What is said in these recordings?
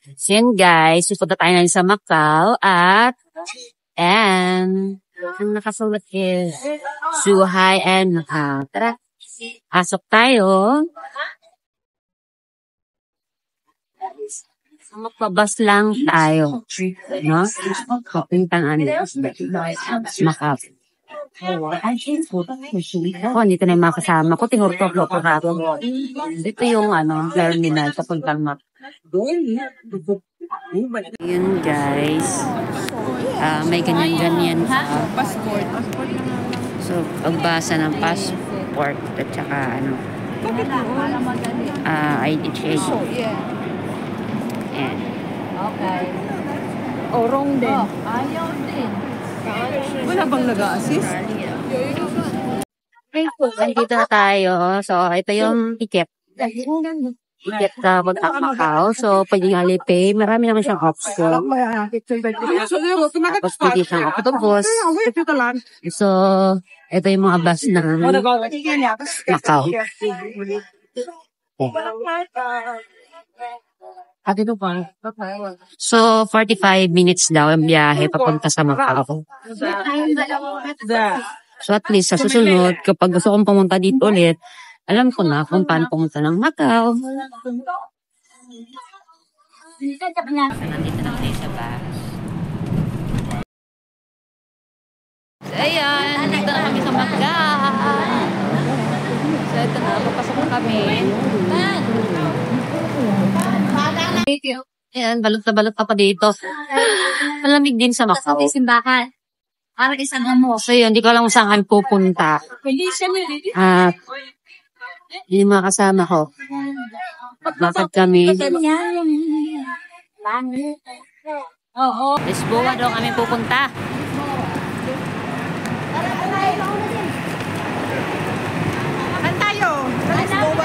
So yun guys, pupunta tayo ngayon sa Macau at ang nakasulat is Zhuhai and Macau. Tara, pasok tayo. Magpabas lang tayo. No? Papuntang Macau. Dito na yung mga kasama ko. Tinurtok ko rato. Dito yung terminal papuntang Macau. Yun guys. May ganyan-ganyan pa. So, pagbasa ng passport at saka ID check. Ayan. Okay. O, wrong din. Ayaw din. Wala bang nag-a-assist? Nandito na tayo. So, ito yung ticket. Ticket sa Macau. So, pwedeng Alipay. Marami naman siyang option. Tapos pwede siyang octopus. So, ito yung mga bus ng Macau. So, 45 minutes daw ang biyahe papunta sa Macau. So, at least sa susunod, kapag gusto kong pumunta dito ulit, alam ko na kung paano pumunta ng Macau. Nandito na tayo sa bus. So, ayan, nandito na kami sa Macau. So, ito na, papasok na kami. Ayan, balot na balot pa dito. Malamig din sa Macau. Simbahan. Parang isang amo. So, yun, hindi ko alam kung saan kami pupunta. At, yung mga kasama ko. Maglakad kami. Lisboa daw kami pupunta. Saan tayo? Lisboa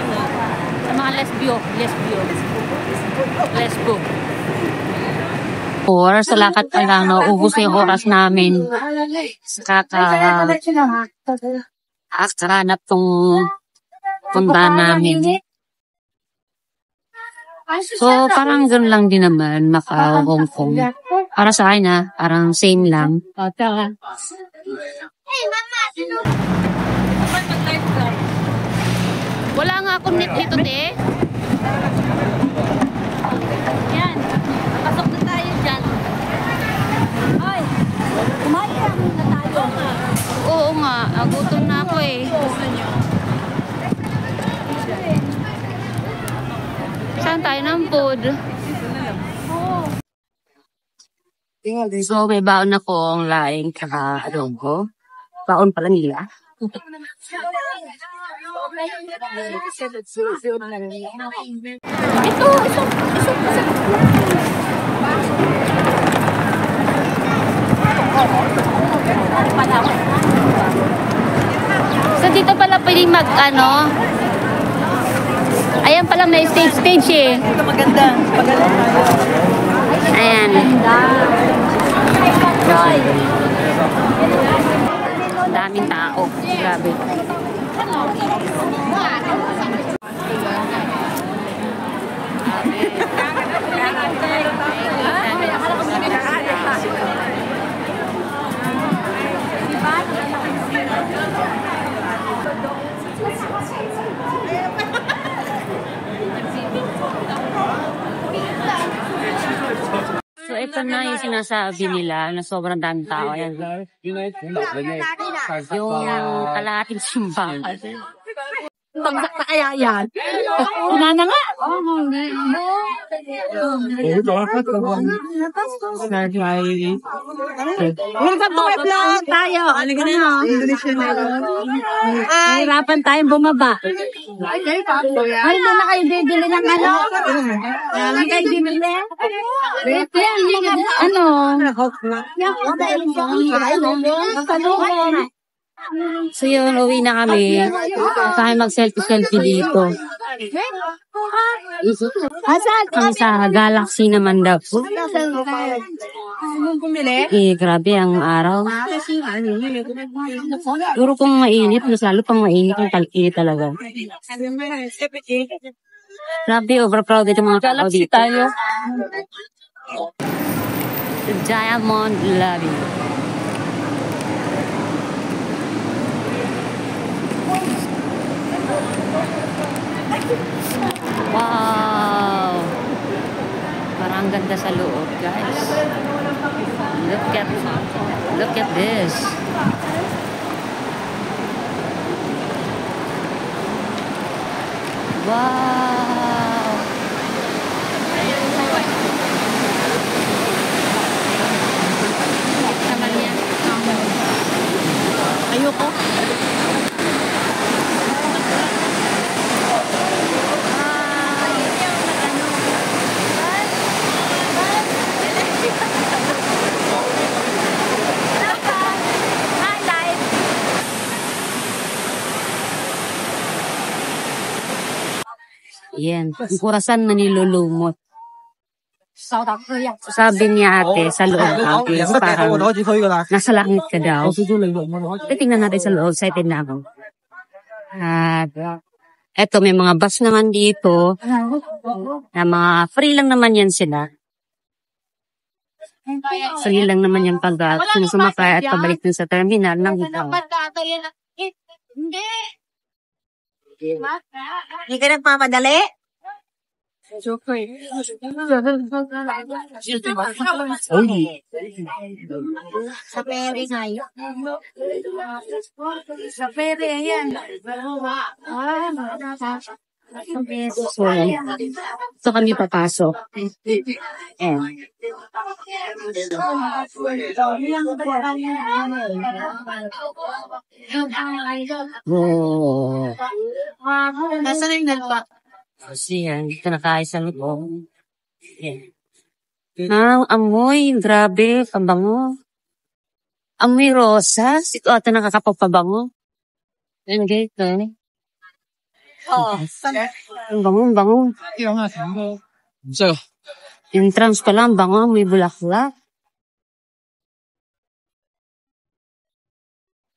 na. Sa mga lesbo. Sa lakad ka lang, naubos na yung oras namin. Kakahanap tong punta namin. So, parang gano'n lang din naman, Macau, Hong Kong. Para sa akin parang same lang. Wala nga akong net dito, te. Yan. Pasok na tayo dyan. Ay, kumain na tayo. Oo nga. Nagutom na ako eh. Saan tayo ng food? So, may baon akong laing kaka adobo. Baon pala nila. Ito. So, dito pala pwedeng ayan pala may stage eh. Ito maganda. Ayan. Daming tao. Grabe. So, ito na yung sinasabi nila na sobrang daming tao. Ayan. Yung kalahating simbahan. Pagsak na kaya yan. Wala na nga. Welcome to my vlog tayo. Ano gano'n? Hirapan tayong bumaba. Ay, doon na kayo bibili ng ano? Ano kayo bibili? So yun, uwi na kami. Tayo mag-selfie dito. Kami sa Galaxy naman daw. Grabe ang araw. Siguro kung mainit, mas lalo pang mainit ang talki talaga. Grabe, overcrowded yung mga tao dito. Tayo. Diamond Lobby. Wow! Parang ganda sa loob, guys. Look at this. Wow! Naman yan. Ayoko. Yan, ang kurasan na nilulumot. Sabi niya ate, sa loob natin, parang nasa langit ka daw. Tingnan natin sa loob, excited na ako. At eto, may mga bus naman dito, na mga free lang naman yan sila. Free lang naman yung sumakay at pabalik dun sa terminal ng ito. Hindi ka nagmamadali? Sa pere ngayon. Sa pere, ayan. So kami papasok. Nasaan yung nalpa? Kasi yan, dito na tayo sa loob. Ang amoy, grabe, pabango. Amoy rosas. Ito ata nakakapagpabango. Yan, dito. Ang bango. Entrance pa lang, bango, may bulaklak.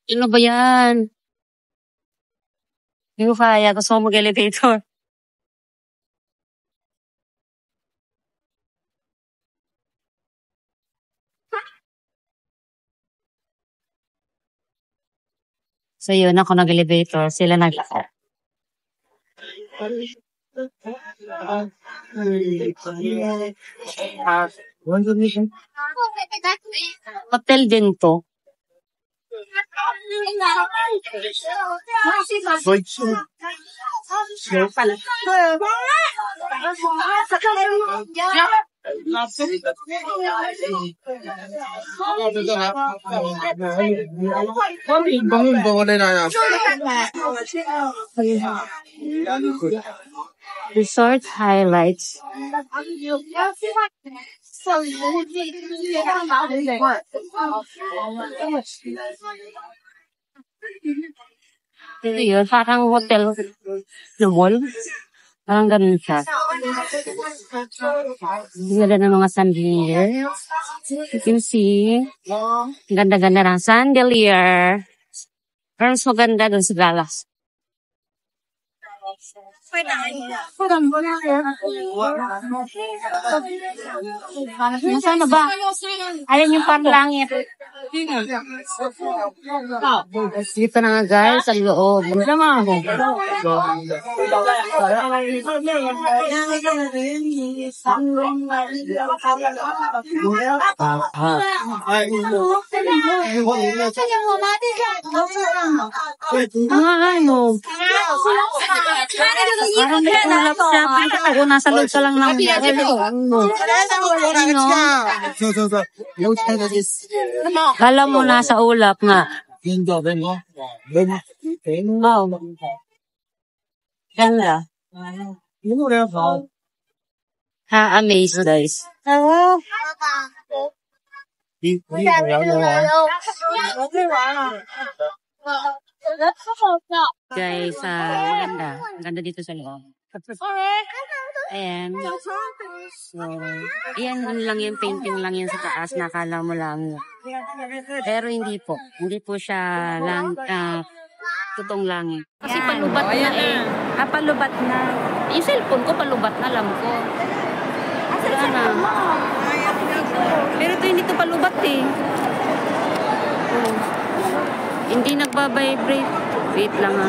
Ano ba yan? Hindi ko kaya, gusto ko mag-elevator. So yun, ako nag-elevator, sila naglakad. Hotel din to. Resort highlights. Ito yun, parang hotel na mall. Parang ganun siya. Ganda ng mga chandelier. You can see. Ganda-ganda ng chandelier. Pero mas maganda dun sa Dallas. Nasaan na ba? Alin yung panlangit? Dito na nga guys, sa loob. Parang may tulap siya. Ako nasa loob ka lang ng Kala mo nasa ulap nga. Wow. Ganda. Ha-amaze guys. Guys, maganda. Maganda dito sa loob. Ayan. So, ayan, ano lang yung painting lang yan sa taas. Nakala mo lang. Pero hindi po. Hindi po siya lang, totoong langit. Kasi palubat na eh. Palubat na. Yung cellphone ko, palubat na, alam ko. Asan Wala na. Pero ito hindi to palubat eh. Oh. Hindi nagbabibrate. Wait lang ha.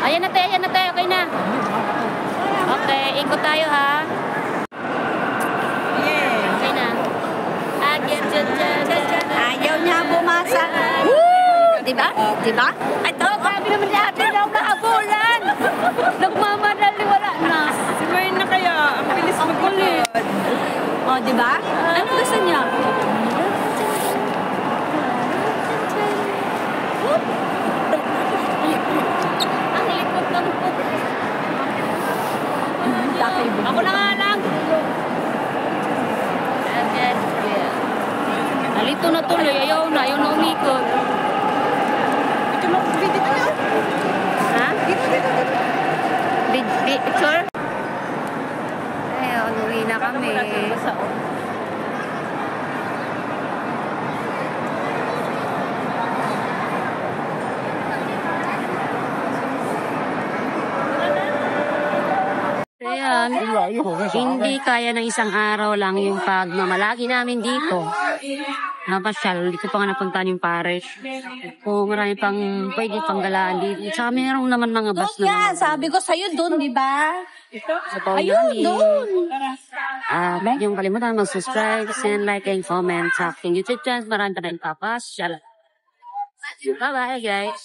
Ayan na tayo, okay na. Okay, ikot tayo ha. Okay na. Ayaw niya bumasa. Woo! Diba? Diba? Ito, sabi naman niya, daw nakabulan. Nagmamadali, wala na. Simayin na kaya. Ang bilis magulit. O, diba? Ano gusto niya? Ang likod ng puto. Ako na nga lang. Nalito na tuloy, ayaw na umikot. Ito mo, dito na. Ha? Picture? Ayun, uwi na kami. Ayan, hindi kaya ng isang araw lang yung pagmamalagi namin dito. Napasyal, hindi ko pa nga napuntahan yung parish. Kung marami pang pwede pang galaan dito. Tsaka mayroong naman mga bus na Yan, sabi ko sa'yo dun, diba? sa Pauli. Huwag niyong kalimutan mag-subscribe, send, like, and comment sa aking YouTube channel. Marami pa rin papas. Bye-bye, guys.